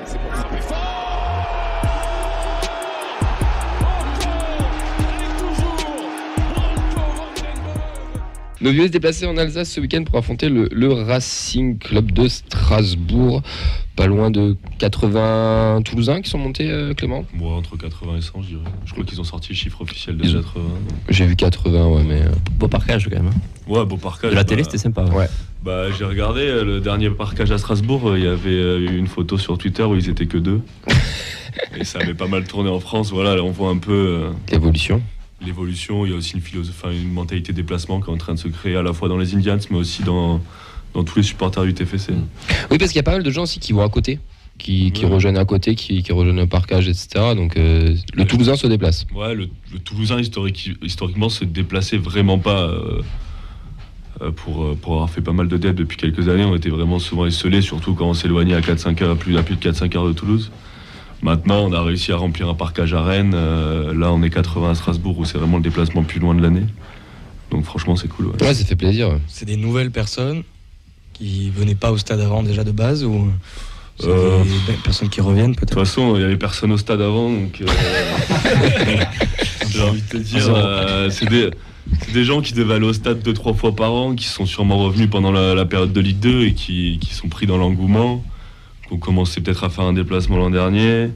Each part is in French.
C'est pour frapper fort. Nos vieux se déplaçaient en Alsace ce week-end pour affronter le Racing Club de Strasbourg. Pas loin de 80 Toulousains qui sont montés, Clément. Moi, entre 80 et 100, je dirais. Je crois qu'ils ont sorti le chiffre officiel de 80. J'ai vu 80, ouais, mais... Beau parcage, quand même. Ouais, beau parcage. De la télé, c'était sympa. Ouais. Bah, j'ai regardé le dernier parcage à Strasbourg. Il y avait une photo sur Twitter où ils étaient que 2. Et ça avait pas mal tourné en France. Voilà, là, on voit un peu... L'évolution, il y a aussi une mentalité de déplacement qui est en train de se créer à la fois dans les Indians, mais aussi dans tous les supporters du TFC. Oui, parce qu'il y a pas mal de gens aussi qui vont à côté, qui rejoignent à côté, qui rejoignent le parcage, etc. Donc le Toulousain se déplace. Ouais, le Toulousain historiquement se déplaçait vraiment pas. Pour avoir fait pas mal de dettes depuis quelques années, on était vraiment souvent esselés, surtout quand on s'éloignait à plus de 4-5 heures de Toulouse. Maintenant, on a réussi à remplir un parcage à Rennes. Là, on est 80 à Strasbourg, où c'est vraiment le déplacement le plus loin de l'année. Donc franchement, c'est cool. Ouais, ça fait plaisir. C'est des nouvelles personnes qui venaient pas au stade avant déjà de base, ou c'est des personnes qui reviennent peut-être. De toute façon, il y avait personne au stade avant, donc j'ai envie de te dire, c'est des gens qui devaient aller au stade 2-3 fois par an, qui sont sûrement revenus pendant la période de Ligue 2 et qui sont pris dans l'engouement. On commençait peut-être à faire un déplacement l'an dernier.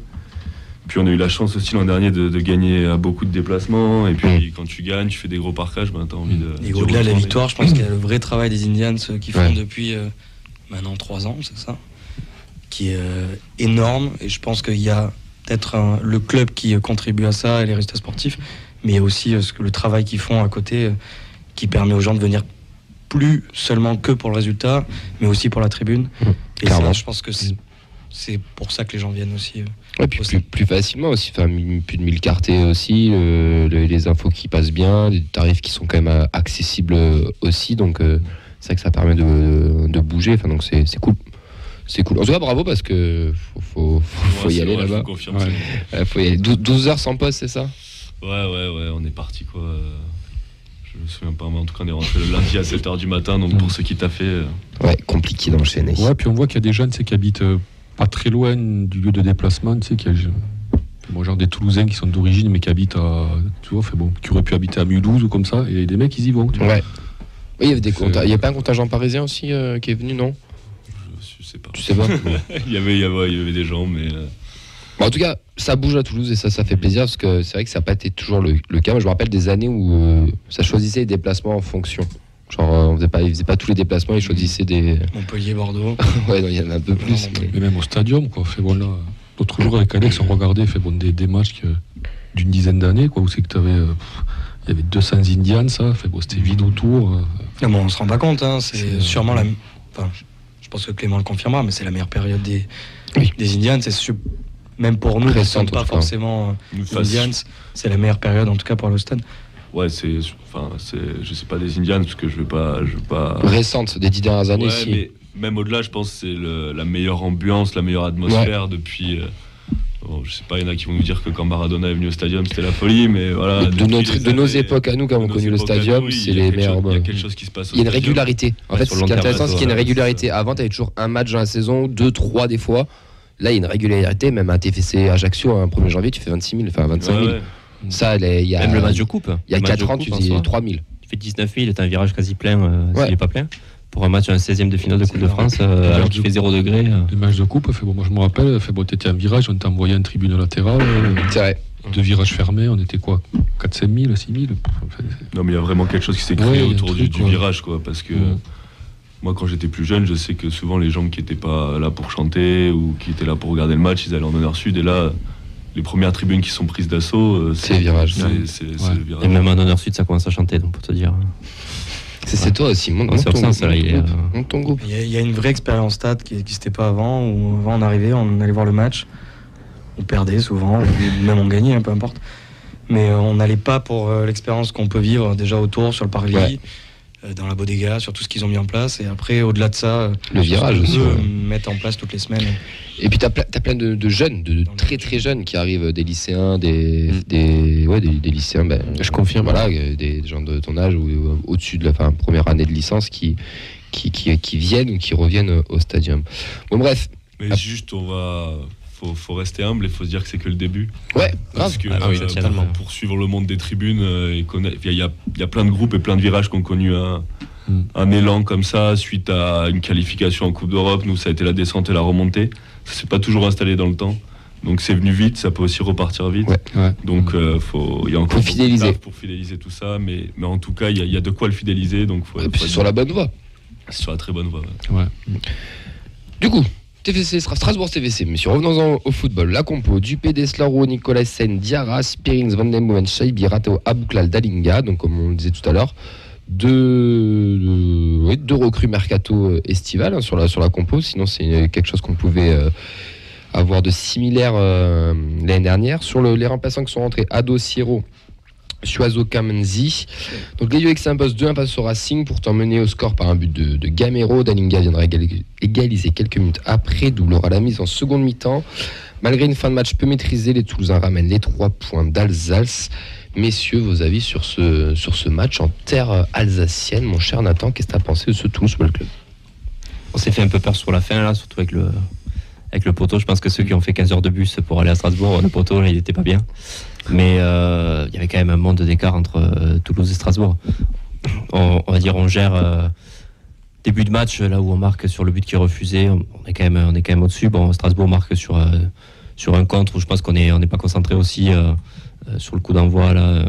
Puis on a eu la chance aussi l'an dernier de gagner à beaucoup de déplacements. Et puis quand tu gagnes, tu fais des gros parcages, t'as envie de... Et au-delà de la victoire, je pense qu'il y a le vrai travail des Indians qui font depuis maintenant 3 ans, c'est ça, qui est énorme. Et je pense qu'il y a peut-être le club qui contribue à ça et les résultats sportifs, mais il y a aussi le travail qu'ils font à côté qui permet aux gens de venir plus seulement que pour le résultat, mais aussi pour la tribune. Et ça, je pense que c'est pour ça que les gens viennent aussi. Ouais, puis plus facilement aussi, plus de 1000 cartés aussi, les infos qui passent bien, les tarifs qui sont quand même accessibles aussi, donc c'est vrai que ça permet de bouger, donc c'est cool. C'est cool. En tout cas, bravo, parce que faut y aller là-bas. Faut y aller. 12 heures sans pause, c'est ça ? Ouais, on est parti quoi. Je me souviens pas, mais en tout cas on est rentré le lundi à 7h du matin, donc pour ceux qui t'a fait... Ouais, compliqué d'enchaîner. Ouais, puis on voit qu'il y a des jeunes qui habitent pas très loin du lieu de déplacement, qu'il y a genre des Toulousains qui sont d'origine mais qui habitent qui auraient pu habiter à Mulhouse ou comme ça, et des mecs ils y vont. Ouais. Oui, il y avait il y a pas un contingent parisien aussi qui est venu, non ? Je sais pas. Tu sais pas. il y avait des gens, mais... En tout cas, ça bouge à Toulouse et ça fait plaisir, parce que c'est vrai que ça n'a pas été toujours le cas. Moi, je me rappelle des années où ça choisissait les déplacements en fonction. Genre, ils faisaient pas tous les déplacements, ils choisissaient des... Montpellier, Bordeaux. Ouais, il y en a un peu plus. Mais même au stadium, quoi. L'autre jour avec Alex, on regardait des matchs d'une dizaine d'années, quoi, où c'est que il y avait 200 Indians, ça. C'était vide autour. Non, mais on se rend pas compte, c'est sûrement je pense que Clément le confirmera, mais c'est la meilleure période des Indians. Même pour nous, qui ne sommes pas forcément Indians, c'est la meilleure période, en tout cas pour le stade. Ouais, je sais pas des Indians, parce que je veux pas... Récente, des 10 dernières années, si. Mais même au-delà, je pense que c'est la meilleure ambiance, la meilleure atmosphère depuis... je sais pas, il y en a qui vont nous dire que quand Maradona est venu au stadium, c'était la folie, mais voilà... De nos époques à nous, quand on a connu le stadium, c'est les meilleurs... Il y a quelque chose qui se passe au stadium. Il y a une régularité. En fait, ce qui est intéressant, c'est qu'il y a une régularité. Avant, tu avais toujours un match dans la saison, 2, 3 des fois. Là, il y a une régularité, même un TFC Ajaccio, un 1er janvier, tu fais 26 000, enfin 25 000. Ouais. Ça, il y a... Même le match de coupe. Il y a 4 ans, tu faisais 3 000. Tu fais 19 000, t'as un virage quasi plein, s'il n'est pas plein. Pour un match, un 16e de finale de Coupe de France, alors qu'il fait 0 degré. Les matchs de coupe, moi je me rappelle, t'étais en virage, on t'a envoyé en tribune latérale. C'est vrai. 2 virages fermés, on était quoi, 4-5 000, 6 000. Non, mais il y a vraiment quelque chose qui s'est créé autour du virage, quoi, parce que... Moi, quand j'étais plus jeune, je sais que souvent les gens qui n'étaient pas là pour chanter ou qui étaient là pour regarder le match, ils allaient en honneur sud. Et là, les premières tribunes qui sont prises d'assaut, c'est le virage. C'est le virage. Et même en honneur sud, ça commence à chanter, donc pour te dire. C'est toi aussi, monte ton groupe. Il y a une vraie expérience stade qui n'existait pas avant, où avant on arrivait, on allait voir le match, on perdait souvent, même on gagnait, peu importe. Mais on n'allait pas pour l'expérience qu'on peut vivre déjà autour, sur le parvis. Ouais. Dans la bodega, sur tout ce qu'ils ont mis en place, et après au-delà de ça, le virage aussi, mettre en place toutes les semaines. Et puis t'as plein de jeunes, de très très jeunes qui arrivent, des lycéens, des lycéens, je confirme, voilà, des gens de ton âge ou au-dessus de la première année de licence qui viennent ou qui reviennent au stadium. Bon bref, Mais juste, faut rester humble et faut se dire que c'est que le début. Ouais, parce que pour suivre le monde des tribunes, il y a plein de groupes et plein de virages qui ont connu un élan comme ça suite à une qualification en Coupe d'Europe. Nous, ça a été la descente et la remontée. Ça s'est pas toujours installé dans le temps. Donc c'est venu vite, ça peut aussi repartir vite. Ouais. Donc il y a encore fidéliser pour fidéliser tout ça, mais en tout cas il y a de quoi le fidéliser. Donc c'est sur la bonne voie. C'est sur la très bonne voie. Ouais. Du coup, TFC sera Strasbourg TFC. Messieurs, revenons au football. La compo: Dupé, Deslaro, Nicolas Sen, Diarra, Spearings, Van den Boomen, Shaibi, Ratao, Abouklal, Dalinga. Donc comme on le disait tout à l'heure, deux recrues mercato estival sur la compo. Sinon c'est quelque chose qu'on pouvait avoir de similaire l'année dernière. Sur les remplaçants qui sont rentrés: Ado, Sierro, Suazo, Kamenzi. Donc les UX s'impose 2-1 face au Racing, pourtant mené au score par un but de Gamero. Dalinga viendra égaliser quelques minutes après, doublera la mise en seconde mi-temps. Malgré une fin de match peu maîtrisée, les Toulousains ramènent les 3 points d'Alsace. Messieurs, vos avis sur ce match en terre alsacienne? Mon cher Nathan, qu'est-ce que tu as pensé de ce Toulouse Football Club? On s'est fait un peu peur sur la fin, là, surtout avec le poteau. Je pense que ceux qui ont fait 15 heures de bus pour aller à Strasbourg, le poteau, là, il n'était pas bien. Mais il y avait quand même un monde d'écart entre Toulouse et Strasbourg. On va dire, on gère début de match, là où on marque sur le but qui est refusé, on est quand même au-dessus. Bon, Strasbourg marque sur un contre où je pense qu'on n'est pas concentré aussi sur le coup d'envoi, là,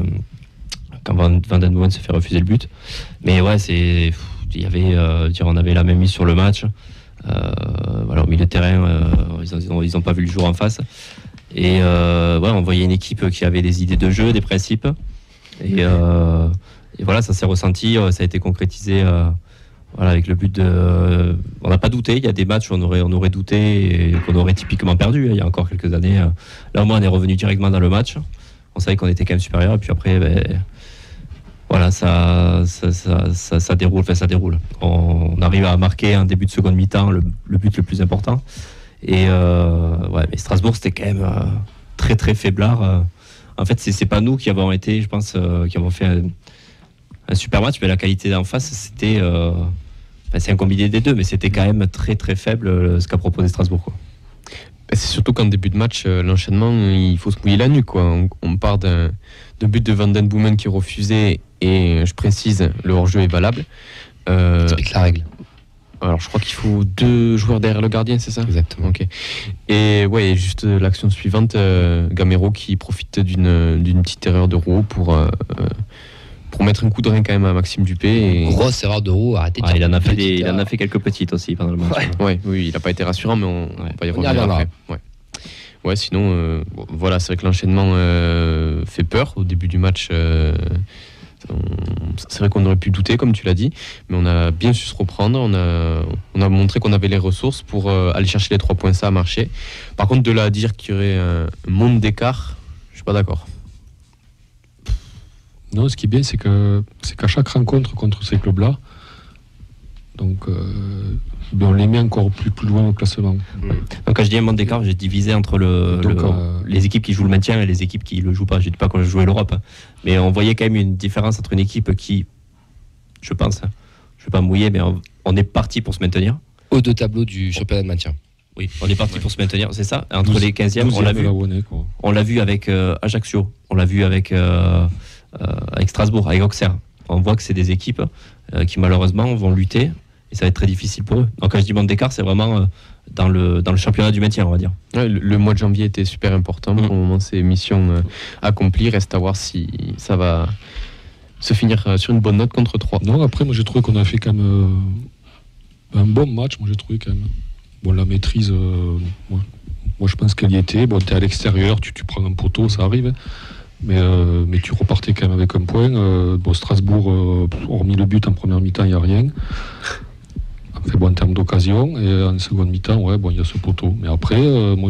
quand Van den Boomen se fait refuser le but. Mais ouais, on avait la même mise sur le match. Au milieu de terrain, ils ont pas vu le jour en face. Et on voyait une équipe qui avait des idées de jeu, des principes. Et voilà, ça s'est ressenti, ça a été concrétisé avec le but de... On n'a pas douté, il y a des matchs où on aurait douté et qu'on aurait typiquement perdu, il y a encore quelques années. Là, au moins, on est revenu directement dans le match. On savait qu'on était quand même supérieur. Et puis après, ça déroule. Enfin, ça déroule. On arrive à marquer un début de seconde mi-temps, le but le plus important. Et mais Strasbourg, c'était quand même très très faiblard. En fait, c'est pas nous qui avons été, je pense, qui avons fait un super match, mais la qualité d'en face, c'était, c'est un combiné des deux, mais c'était quand même très très faible ce qu'a proposé Strasbourg, quoi. C'est surtout qu'en début de match, l'enchaînement, il faut se mouiller la nuque, quoi. On part d'un but de Van den Boomen qui est refusé, et je précise, le hors-jeu est valable. Explique la règle. Alors, je crois qu'il faut 2 joueurs derrière le gardien, c'est ça ? Exactement. Ok. Et ouais, juste l'action suivante, Gamero qui profite d'une petite erreur de Roux pour mettre un coup de rein quand même à Maxime Dupé. Grosse erreur de Roux, arrêtez. Il en a fait quelques petites aussi pendant le match. Ouais, oui, il n'a pas été rassurant, mais on va y revenir après. Ouais, sinon, voilà, c'est vrai que l'enchaînement fait peur au début du match. C'est vrai qu'on aurait pu douter, comme tu l'as dit, mais on a bien su se reprendre. On a montré qu'on avait les ressources pour aller chercher les 3 points, ça a marché. Par contre, de là à dire qu'il y aurait un monde d'écart, je suis pas d'accord. Non, ce qui est bien, c'est qu'à chaque rencontre contre ces clubs-là, donc on les met encore plus loin au classement. Donc quand je dis un monde d'écart, j'ai divisé entre les équipes qui jouent le maintien et les équipes qui le jouent pas. Je dis pas qu'on jouait l'Europe, mais on voyait quand même une différence entre une équipe qui, je pense, je vais pas mouiller, mais on est parti pour se maintenir. Aux 2 tableaux du championnat de maintien. Oui, on est parti pour se maintenir, c'est ça. Entre les 15e, on l'a vu avec Ajaccio, on l'a vu avec Strasbourg, avec Auxerre. On voit que c'est des équipes qui malheureusement vont lutter et ça va être très difficile pour eux. Donc quand je dis monde d'écart, c'est vraiment dans le championnat du maintien, on va dire. Ouais, le mois de janvier était super important. Pour le moment, c'est mission accomplie. Reste à voir si ça va se finir sur une bonne note contre 3. Non, après, moi j'ai trouvé qu'on a fait quand même un bon match. Moi j'ai trouvé quand même. Bon, la maîtrise, moi je pense qu'elle y était. Bon, t'es à l'extérieur, tu prends un poteau, ça arrive. Mais tu repartais quand même avec un point. Strasbourg, hormis le but en première mi-temps, il n'y a rien. En termes d'occasion. Et en seconde mi-temps, il y a ce poteau. Mais après, moi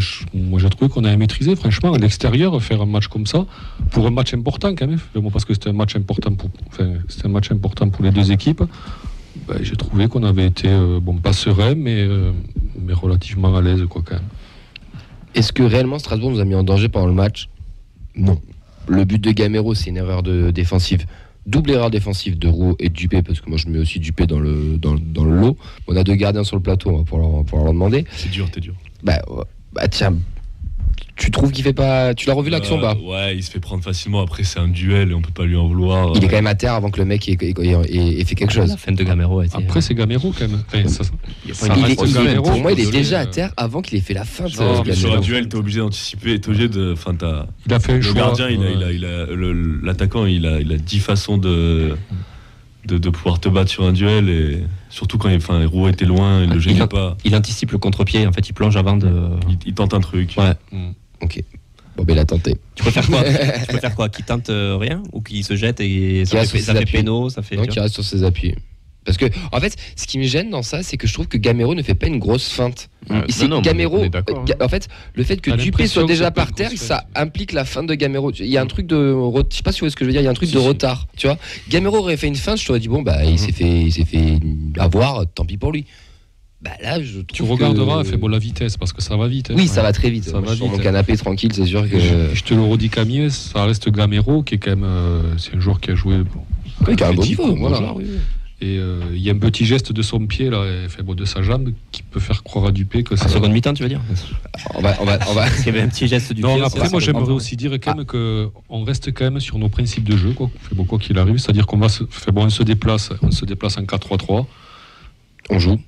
j'ai trouvé qu'on avait maîtrisé. Franchement, à l'extérieur, faire un match comme ça, pour un match important quand même, parce que c'était un match important pour les 2 équipes. J'ai trouvé qu'on avait été, pas serein, mais relativement à l'aise, quoi, quand même. Est-ce que réellement Strasbourg nous a mis en danger pendant le match ? Non. Le but de Gamero, c'est une erreur défensive. Double erreur défensive de Roux et de Dupé, parce que moi je mets aussi Dupé dans le lot. On a 2 gardiens sur le plateau, on va pouvoir leur demander. C'est dur. Tiens, tu trouves qu'il fait pas. Tu l'as revu l'action ou pas? Ouais, il se fait prendre facilement. Après, c'est un duel et on peut pas lui en vouloir. Il est quand même à terre avant que le mec ait fait quelque chose. La fin de Gamero a été. Après, c'est Gamero quand même. Pour moi, il est déjà à terre avant qu'il ait fait la fin de sur un duel, t'es obligé d'anticiper, t'es obligé de. Enfin, il a fait un choix. Le gardien, l'attaquant, il a 10 façons de pouvoir te battre sur un duel et surtout quand Rouault était loin, il le gênait pas. Il anticipe le contre-pied, en fait, il plonge avant de. Il tente un truc. Ouais. Ok. Bon, ben il a tenté. Tu préfères quoi Qu'il tente rien ou qu'il se jette et ça fait péno, ça fait. Non, qu'il reste sur ses appuis. Parce que, en fait, ce qui me gêne dans ça, c'est que je trouve que Gamero ne fait pas une grosse feinte. Gamero, en fait, le fait que Dupé soit déjà par terre, ça implique la feinte de Gamero. Il y a un truc de, je sais pas si vous voyez ce que je veux dire, il y a un truc de retard. Tu vois, Gamero aurait fait une feinte, je t'aurais dit bon il s'est fait avoir, tant pis pour lui. Là, je trouve tu regarderas, fait la vitesse parce que ça va vite. Oui, ça va très vite. Sur mon canapé tranquille, c'est sûr que. Je te le redis Camille, ça reste Gamero qui est quand même, c'est un joueur qui a joué. Qui a un bon niveau, voilà. Et il y a un petit geste de son pied là, de sa jambe, qui peut faire croire à Dupé que ça. Seconde mi-temps, tu veux dire? On va. Il y avait un petit geste du pied. Non, après, moi j'aimerais aussi dire quand même qu'on reste quand même sur nos principes de jeu, quoi qu'il arrive, c'est-à-dire qu'on on se déplace en 4-3-3. On joue.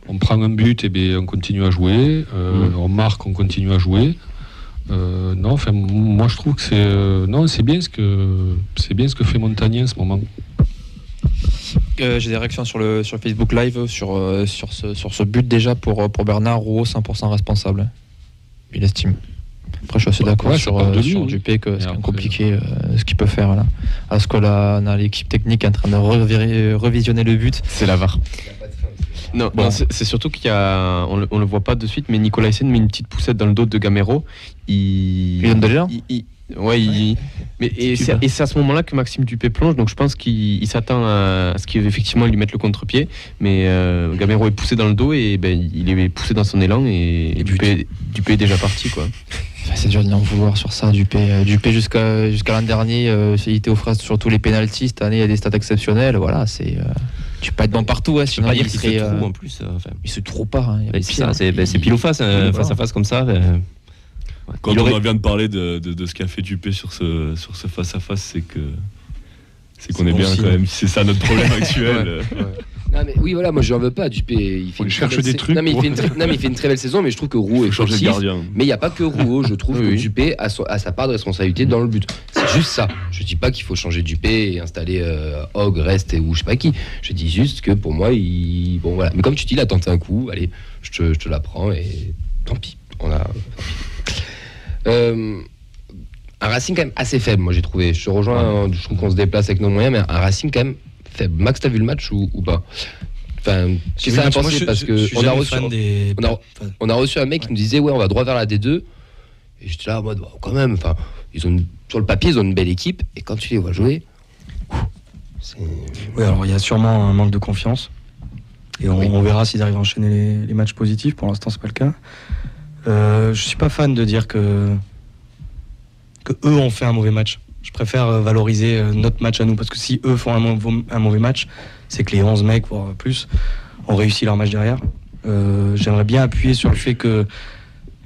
On prend un but, et on continue à jouer. On marque, on continue à jouer. Moi je trouve que c'est bien ce que fait Montagnier en ce moment. J'ai des réactions sur Facebook Live sur ce but déjà pour Bernard. Rouault 100% responsable, il estime. Après je suis assez d'accord sur Dupé que c'est compliqué ce qu'il peut faire là. Parce que là on a l'équipe technique en train de revisionner le but. C'est la VAR. Non, c'est surtout on le voit pas de suite, mais Nicolas Hyssen met une petite poussette dans le dos de Gamero. Il donne de l'air. C'est à ce moment-là que Maxime Dupé plonge, donc je pense qu'il s'attend à ce qu'effectivement il lui mette le contre-pied, mais Gamero est poussé dans le dos et il est poussé dans son élan et Dupé est déjà parti, quoi. C'est dur de lui en vouloir sur ça, Dupé jusqu'à l'an dernier, il était aux fraises sur tous les pénaltys. Cette année il y a des stats exceptionnels, voilà, c'est. Tu peux pas être bon partout, sinon il serait trou en plus. Il se trouve pas. C'est pile ou face, face à face comme ça. Quand on vient de parler de ce qu'a fait Dupé sur ce face à face, c'est qu'on est bien quand même. C'est ça notre problème actuel. Non mais oui voilà, moi je n'en veux pas. Dupé, il cherche des trucs. Non mais il fait une très belle saison, mais je trouve que Rouault est fautif. Mais il n'y a pas que Rouault. Je trouve que Dupé a sa part de responsabilité dans le but. C'est juste ça. Je dis pas qu'il faut changer Dupé et installer Hogg, Rest ou je sais pas qui. Je dis juste que pour moi, bon voilà. Mais comme tu dis, il a tenté un coup. Allez, je te la prends et tant pis. Un Racing quand même assez faible, moi j'ai trouvé. Je te rejoins, je trouve qu'on se déplace avec nos moyens, mais un Racing quand même faible. Max, t'as vu le match ou pas? Enfin, c'est ça à penser parce que on a reçu un mec qui nous disait on va droit vers la D2 et j'étais là en mode quand même. Enfin, sur le papier ils ont une belle équipe et quand tu les vois jouer, oui, alors il y a sûrement un manque de confiance et on verra s'ils arrivent à enchaîner les matchs positifs. Pour l'instant, c'est pas le cas. Je suis pas fan de dire que eux ont fait un mauvais match. Je préfère valoriser notre match à nous, parce que si eux font un mauvais match, c'est que les 11 mecs, voire plus, ont réussi leur match derrière. J'aimerais bien appuyer sur le fait que,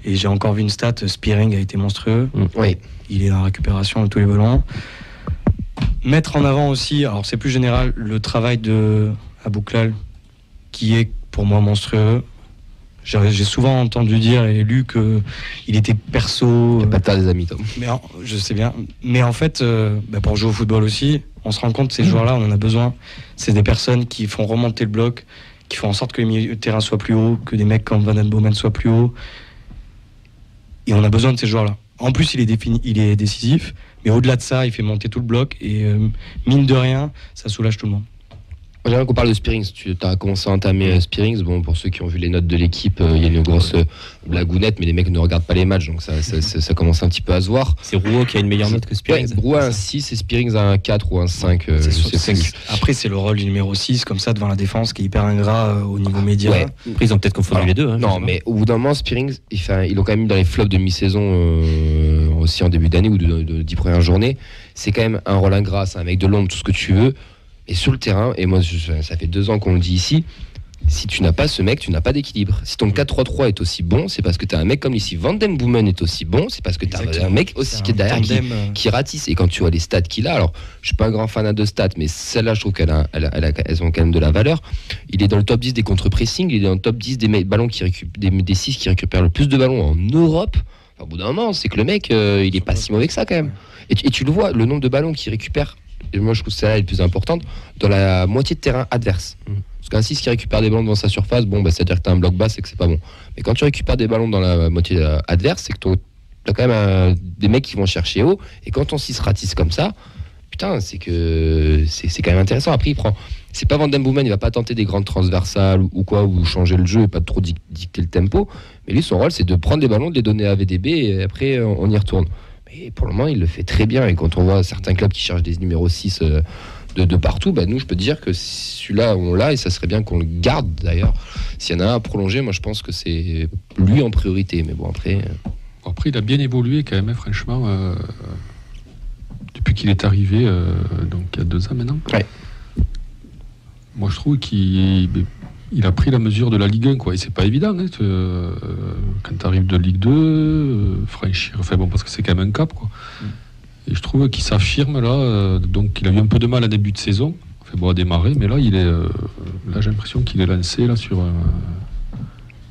et j'ai encore vu une stat, Spearing a été monstrueux. Oui. Il est en récupération de tous les ballons. Mettre en avant aussi, alors c'est plus général, le travail de Abouklal, qui est pour moi monstrueux. J'ai souvent entendu dire et lu qu'il était perso. Pas tard des amis, Tom. Mais je sais bien. Mais en fait, pour jouer au football aussi, on se rend compte que ces joueurs-là, on en a besoin. C'est des personnes qui font remonter le bloc, qui font en sorte que le milieu de terrain soit plus haut, que des mecs comme Van den Bomen soient plus hauts. Et on a besoin de ces joueurs-là. En plus, il est décisif, mais au-delà de ça, il fait monter tout le bloc et mine de rien, ça soulage tout le monde. J'aimerais qu'on parle de Spearings. Tu as commencé à entamer Spearings. Bon, pour ceux qui ont vu les notes de l'équipe, il y a une grosse blagounette, mais les mecs ne regardent pas les matchs, donc ça commence un petit peu à se voir. C'est Rouault qui a une meilleure note que Spearings. Rouault a un 6 et Spearings a un 4 ou un 5. Après, c'est le rôle du numéro 6, comme ça, devant la défense, qui est hyper ingrat au niveau média. Ouais. Après, ils ont peut-être confondu les deux. Non, mais au bout d'un moment, Spearings, ils l'ont quand même mis dans les flops de mi-saison aussi en début d'année ou de 10 premières journées. C'est quand même un rôle ingrat, c'est un mec de l'ombre, tout ce que tu veux. Et sur le terrain, et moi ça fait 2 ans qu'on le dit ici, Si tu n'as pas ce mec, tu n'as pas d'équilibre. Si ton 4-3-3 est aussi bon, c'est parce que tu as un mec comme lui. Si Van Den Boomen est aussi bon, c'est parce que tu as un mec aussi qui est derrière qui ratisse. Et quand tu vois les stats qu'il a, alors je suis pas un grand fan de stats, mais celle-là, je trouve qu'elles ont quand même de la valeur. Il est dans le top 10 des contre-pressing, il est dans le top 10 des ballons des 6 qui récupèrent le plus de ballons en Europe. Enfin, au bout d'un moment, c'est que le mec, il est pas si mauvais que ça quand même. Et tu le vois, le nombre de ballons qu'il récupère, et moi je trouve que celle-là est le plus importante, dans la moitié de terrain adverse. Parce qu'un 6 qui récupère des ballons devant sa surface, c'est-à-dire que tu as un bloc bas, c'est que c'est pas bon. Mais quand tu récupères des ballons dans la moitié adverse, c'est que tu as quand même des mecs qui vont chercher haut. Et quand ton 6 ratisse comme ça, putain, c'est que c'est quand même intéressant. Après, c'est pas Van Den Boomen, il va pas tenter des grandes transversales ou changer le jeu et pas trop dicter le tempo. Mais lui, son rôle, c'est de prendre des ballons, de les donner à VDB et après, on y retourne. Mais pour le moment, il le fait très bien. Et quand on voit certains clubs qui cherchent des numéros 6 de partout, nous, je peux te dire que celui-là, on l'a et ça serait bien qu'on le garde d'ailleurs. S'il y en a un à prolonger, moi, je pense que c'est lui en priorité. Mais bon, après, il a bien évolué quand même, franchement, depuis qu'il est arrivé, donc il y a 2 ans maintenant. Ouais. Moi, je trouve qu'il a pris la mesure de la Ligue 1, quoi. Et c'est pas évident, hein, quand tu arrives de Ligue 2, franchir, parce que c'est quand même un cap, quoi. Et je trouve qu'il s'affirme là, donc il a eu un peu de mal à début de saison, à démarrer, mais là là j'ai l'impression qu'il est lancé là sur.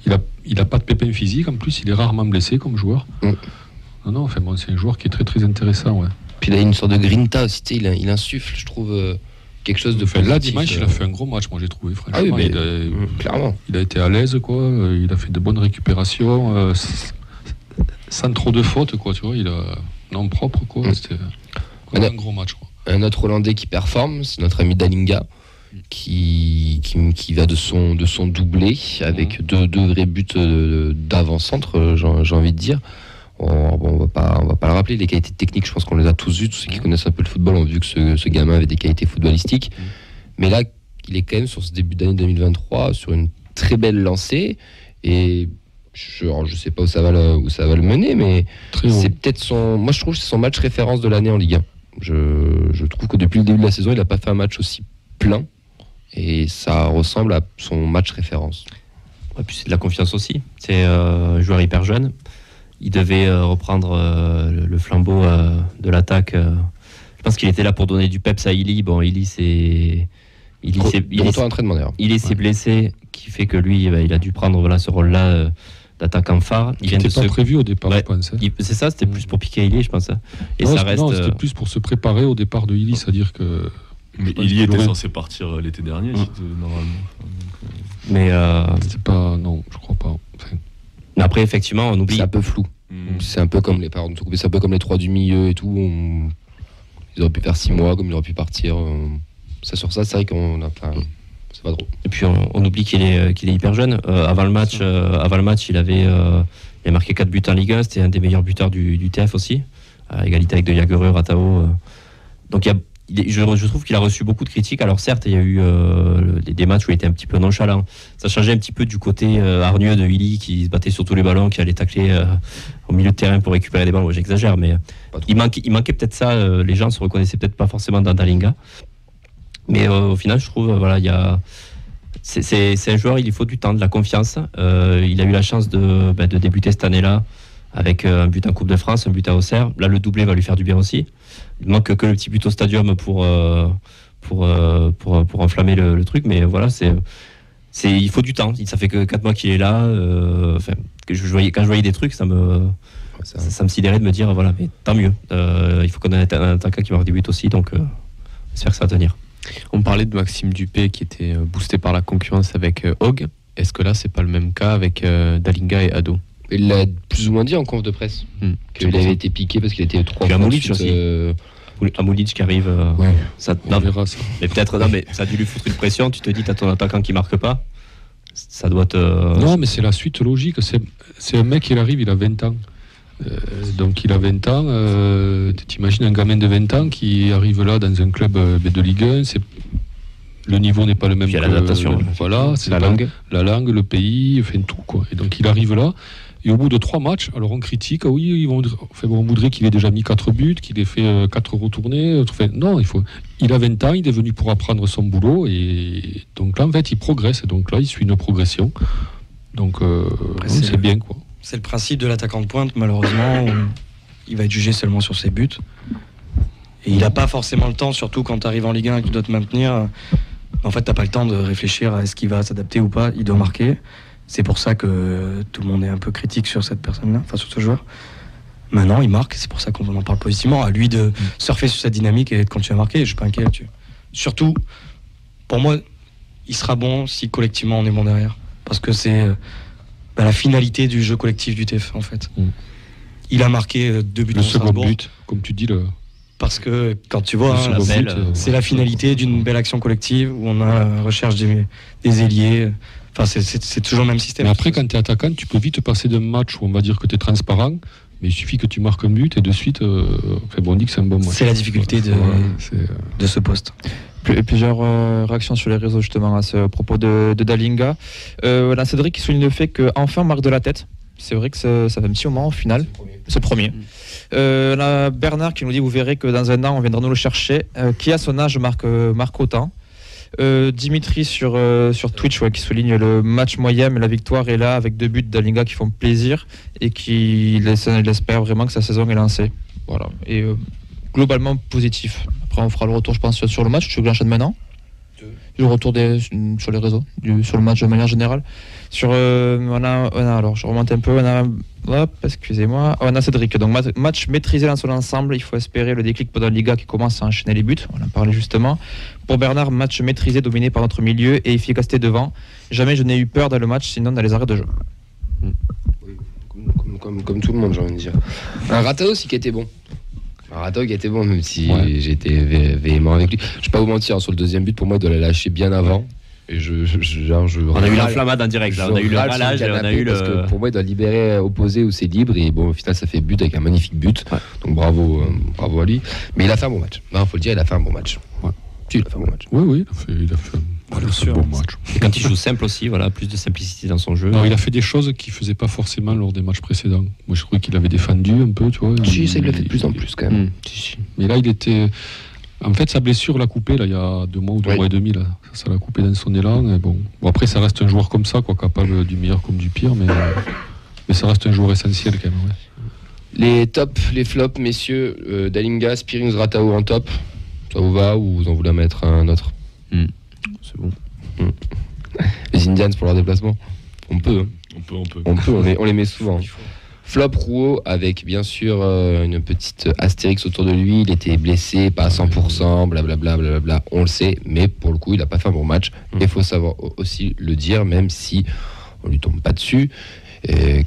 Il a pas de pépin physique, en plus il est rarement blessé comme joueur. Non, c'est un joueur qui est très très intéressant, ouais. Puis il a une sorte de grinta aussi, il insuffle, je trouve, quelque chose de positif. Là dimanche il a fait un gros match, moi j'ai trouvé, franchement. Clairement. Il a été à l'aise, quoi. Il a fait de bonnes récupérations, sans trop de fautes, quoi. Tu vois, il a non propre, quoi. C'était un gros match, quoi. Un autre Hollandais qui performe, c'est notre ami Dalinga, qui va de son doublé avec deux vrais buts d'avant-centre, j'ai envie de dire. On va pas le rappeler, les qualités techniques, je pense qu'on les a tous vues. Tous ceux qui connaissent un peu le football ont vu que ce gamin avait des qualités footballistiques. Mais là, il est quand même sur ce début d'année 2023 sur une très belle lancée. Et je sais pas où ça va le mener, mais c'est peut-être moi je trouve que c'est son match référence de l'année en Ligue 1. Je trouve que depuis le début de la saison, il n'a pas fait un match aussi plein. Et ça ressemble à son match référence. Et puis c'est de la confiance aussi. C'est un joueur hyper jeune. Il devait reprendre le flambeau de l'attaque. Je pense qu'il était là pour donner du peps à Illy. Bon, Illy s'est blessé, qui fait que lui, il a dû prendre ce rôle-là d'attaquant phare. Il n'était pas prévu au départ, je pense. C'est ça, c'était plus pour piquer Illy, je pense. Et non, ça reste. Non, c'était plus pour se préparer au départ de Illy, c'est-à-dire que. Mais Illy était censé partir l'été dernier, normalement. Mais c'est pas. Non, je crois pas. Mais après, effectivement, on oublie. C'est un peu flou. C'est un peu comme les trois du milieu et tout. Ils auraient pu faire 6 mois, comme ils auraient pu partir. Ça, sur ça, c'est vrai qu'on a pas. C'est pas drôle. Et puis on oublie qu'il est hyper jeune. Avant le match, il a marqué 4 buts en Ligue 1. C'était un des meilleurs buteurs du TF aussi, à égalité avec De Jagereux, Ratao. Donc je trouve qu'il a reçu beaucoup de critiques. Alors certes, il y a eu des matchs où il était un petit peu nonchalant. Ça changeait un petit peu du côté hargneux de Illy qui se battait sur tous les ballons, qui allait tacler au milieu de terrain pour récupérer des ballons. J'exagère, mais il manquait peut-être ça. Les gens se reconnaissaient peut-être pas forcément dans Dalinga. Mais au final, je trouve, c'est un joueur, il faut du temps, de la confiance. Il a eu la chance de débuter cette année-là avec un but en Coupe de France, un but à Auxerre. Là, le doublé va lui faire du bien aussi. Il manque que le petit but au stadium pour enflammer le truc. Mais voilà, il faut du temps. Ça fait que 4 mois qu'il est là. Quand je voyais des trucs, ça me sidérait de me dire, voilà, mais tant mieux. Il faut qu'on ait un attaquant qui marque des buts aussi. Donc, j'espère que ça va tenir. On parlait de Maxime Dupé qui était boosté par la concurrence avec Hogg. Est-ce que là, c'est pas le même cas avec Dalinga et Ado? Il l'a plus ou moins dit en conf de presse qu'il avait été piqué parce qu'il était 3 fois. Moulic aussi. Moulic qui arrive. On verra ça. Mais peut-être, mais ça a dû lui foutre une pression. Tu te dis, t'as ton attaquant qui marque pas. Ça doit te. Non, mais c'est la suite logique. C'est un mec, il arrive, il a 20 ans. Donc il a 20 ans. T'imagines un gamin de 20 ans qui arrive là dans un club de Ligue 1. Le niveau n'est pas le même. Il y a l'adaptation. Voilà, c'est la langue, le pays, enfin tout, quoi. Et donc il arrive là Et au bout de 3 matchs, alors on critique, oui, on voudrait qu'il ait déjà mis 4 buts, qu'il ait fait 4 retournées. Enfin, non, il a 20 ans, il est venu pour apprendre son boulot. Et donc là, en fait, il progresse. Et donc là, il suit une progression. Donc, c'est bien, quoi. C'est le principe de l'attaquant de pointe, malheureusement, où il va être jugé seulement sur ses buts. Et il n'a pas forcément le temps, surtout quand tu arrives en Ligue 1 et que tu dois te maintenir. En fait, tu n'as pas le temps de réfléchir à est-ce qu'il va s'adapter ou pas. Il doit marquer. C'est pour ça que tout le monde est un peu critique sur cette personne-là, enfin sur ce joueur. Maintenant, il marque, c'est pour ça qu'on en parle positivement. À lui de surfer sur cette dynamique et de continuer à marquer. Je suis pas inquiet là-dessus. Surtout, pour moi, il sera bon si collectivement on est bon derrière. Parce que c'est la finalité du jeu collectif du TF, en fait. Il a marqué 2 buts le second but, comme tu dis. Parce que quand tu vois, c'est la finalité d'une belle action collective où on a la recherche des ailiers. Enfin, c'est toujours le même système. Mais après, quand tu es attaquant, tu peux vite passer d'un match où on va dire que tu es transparent, mais il suffit que tu marques un but et de suite, on dit que c'est un bon match. C'est la difficulté de ce poste. Plusieurs réactions sur les réseaux justement à ce propos de Dalinga. Là, Cédric qui souligne le fait qu'enfin on marque de la tête. C'est vrai que ça fait un petit moment au final. C'est le premier. Là, Bernard qui nous dit vous verrez que dans un an on viendra nous le chercher. Qui à son âge marque autant. Dimitri sur Twitch qui souligne le match moyen mais la victoire est là avec 2 buts d'Alinga qui font plaisir et qui espère vraiment que sa saison est lancée. Voilà. Et globalement positif. Après on fera le retour je pense sur le match. Tu veux que j'enchaîne maintenant ? Le retour sur les réseaux, sur le match de manière générale. Alors je remonte un peu. Excusez-moi. On a Cédric. Donc match maîtrisé dans son ensemble. Il faut espérer le déclic pour la Liga qui commence à enchaîner les buts. On en parlait justement. Pour Bernard, match maîtrisé, dominé par notre milieu et efficacité devant. Jamais je n'ai eu peur dans le match, sinon dans les arrêts de jeu. Comme tout le monde, j'ai envie de dire. Un Ratao aussi qui était bon. Ratao qui était bon, même si j'étais véhément avec lui. Je ne vais pas vous mentir, sur le deuxième but, pour moi, il doit la lâcher bien avant. Et on a eu l'inflammade en direct, là. On a eu le ralage et on a eu parce que pour moi, il doit libérer opposé où c'est libre. Et bon, au final, ça fait but avec un magnifique but. Ouais. Donc bravo à lui. Mais il a fait un bon match. Il faut le dire, il a fait un bon match. Ouais. Il a fait un bon match. Oui, il a fait un bon match. Et quand il joue simple aussi, plus de simplicité dans son jeu. Non, il a fait des choses qu'il ne faisait pas forcément lors des matchs précédents. Moi, je trouvais qu'il avait défendu un peu, tu vois. Il le fait de plus en plus, quand même. Mais là, il était... En fait, sa blessure l'a coupé, là, il y a 2 mois ou 2 mois et demi, là. Ça l'a coupé dans son élan. Et bon, après, ça reste un joueur comme ça, capable du meilleur comme du pire, mais ça reste un joueur essentiel, quand même, Les tops, les flops, messieurs, Dalinga, Spirings, Ratao en top. Ça vous va ou vous en voulez mettre un autre? C'est bon. Les Indians pour leur déplacement, on peut. On les met souvent. Flop Rouault avec bien sûr une petite astérix autour de lui. Il était blessé, pas à 100%, blablabla, on le sait, mais pour le coup, il n'a pas fait un bon match. Il faut savoir aussi le dire, même si on lui tombe pas dessus.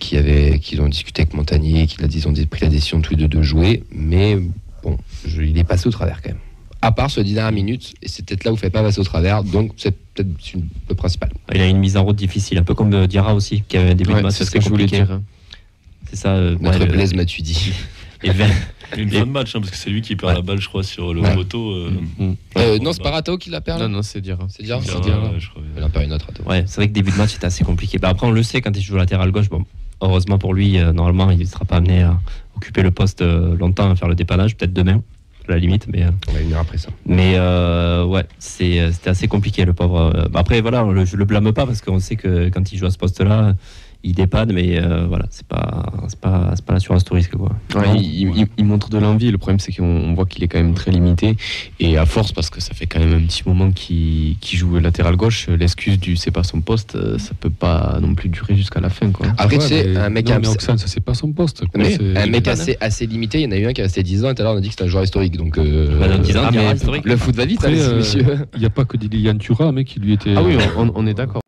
Qu'ils ont discuté avec Montagnier, qu'ils ont pris la décision tous les deux de jouer, mais bon, il est passé au travers quand même. À part sur les 10 dernières minutes, et c'est peut-être là où il ne fait pas passer au travers, donc c'est peut-être le principal. Il a une mise en route difficile, un peu comme Diarra aussi, qui avait un début de match assez compliqué. C'est ça. Notre Blaise Matuidi. Une fin de match, parce que c'est lui qui perd la balle, je crois, sur le poteau. Non, c'est pas Ratao qui la perd. Non, c'est Diarra. C'est Diarra. Il en perd une autre, Ratao. Ouais, c'est vrai que début de match c'était assez compliqué. Après, on le sait, quand il joue latéral gauche, bon, heureusement pour lui, normalement, il ne sera pas amené à occuper le poste longtemps, à faire le dépannage, peut-être demain, à la limite. Mais, on va venir après ça. Mais c'était assez compliqué, le pauvre. Après, voilà, je le blâme pas, parce qu'on sait que quand il joue à ce poste-là, il dépanne, mais c'est pas l'assurance tout risque, quoi. Ouais, il montre de l'envie. Le problème, c'est qu'on voit qu'il est quand même très limité, et à force, parce que ça fait quand même un petit moment qu'il joue latéral gauche, l'excuse du c'est pas son poste, ça peut pas non plus durer jusqu'à la fin, quoi. Après, tu sais, un mec ça c'est pas son poste, quoi. Un mec assez limité, il y en a eu un qui est resté 10 ans, et tout à l'heure on a dit que c'était un joueur historique, donc 10 ans, le foot va vite, messieurs. Il n'y a pas que Lilian Thuram, mec, qui lui était. Ah oui, on est d'accord.